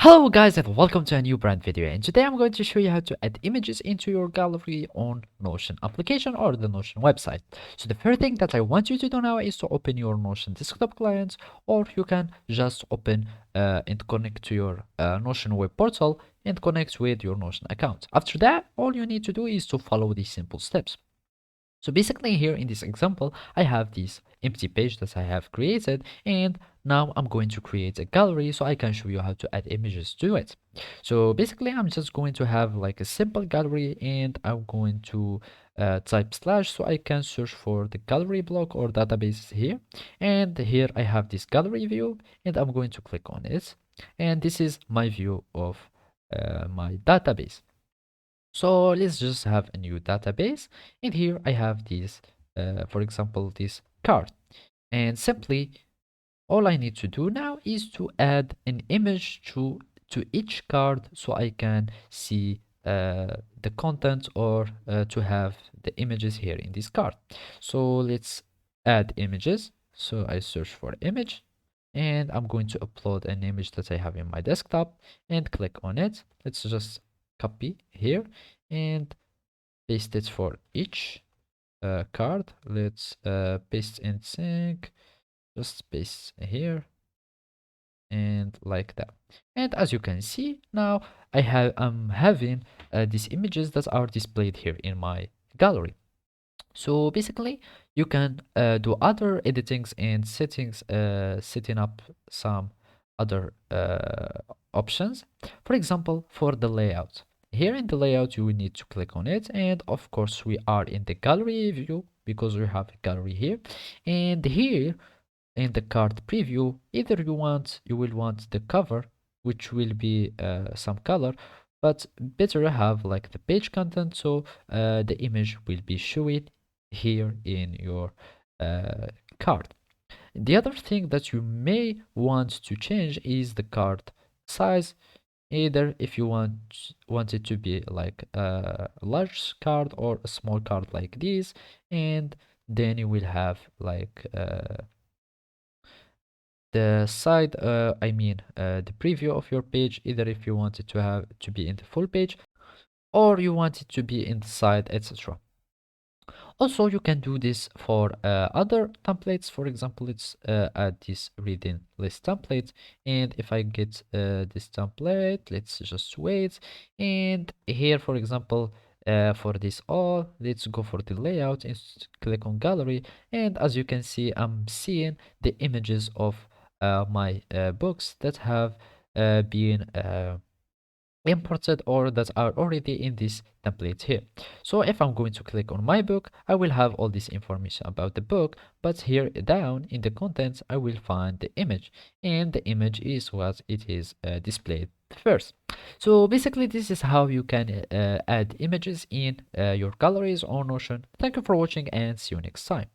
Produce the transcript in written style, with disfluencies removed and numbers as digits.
Hello guys and welcome to a new brand video, and today I'm going to show you how to add images into your gallery on Notion application or the Notion website. So the first thing that I want you to do now is to open your Notion desktop client, or you can just open and connect to your Notion web portal and connect with your Notion account. After that, all you need to do is to follow these simple steps. So basically here in this example, I have this empty page that I have created, and now I'm going to create a gallery so I can show you how to add images to it. So basically I'm just going to have like a simple gallery, and I'm going to type slash so I can search for the gallery block or database here. And here I have this gallery view, and I'm going to click on it. And this is my view of my database. So let's just have a new database, and here I have this, for example, this card. And simply all I need to do now is to add an image to each card so I can see the content, or to have the images here in this card. So let's add images. So I search for image, and I'm going to upload an image that I have in my desktop and click on it. Let's just copy here and paste it for each card. Let's paste in sync, just paste here and like that. And as you can see now, I'm having these images that are displayed here in my gallery. So basically you can do other editings and settings, setting up some other options. For example, for the layout, here in the layout you will need to click on it, and of course we are in the gallery view because we have a gallery here. And here in the card preview, either you will want the cover, which will be some color, but better have like the page content, so the image will be showing here in your card. The other thing that you may want to change is the card size. Either if you want it to be like a large card or a small card like this, and then you will have like the side, the preview of your page, either if you want it to have to be in the full page or you want it to be in the side, etc. Also, you can do this for other templates. For example, let's add this reading list template, and if I get this template, let's just wait. And here, for example, for this all, let's go for the layout and click on gallery, and as you can see, I'm seeing the images of my books that have been imported or that are already in this template here. So if I'm going to click on my book, I will have all this information about the book, but here down in the contents I will find the image, and the image is what it is displayed first. So basically this is how you can add images in your galleries on Notion. Thank you for watching, and see you next time.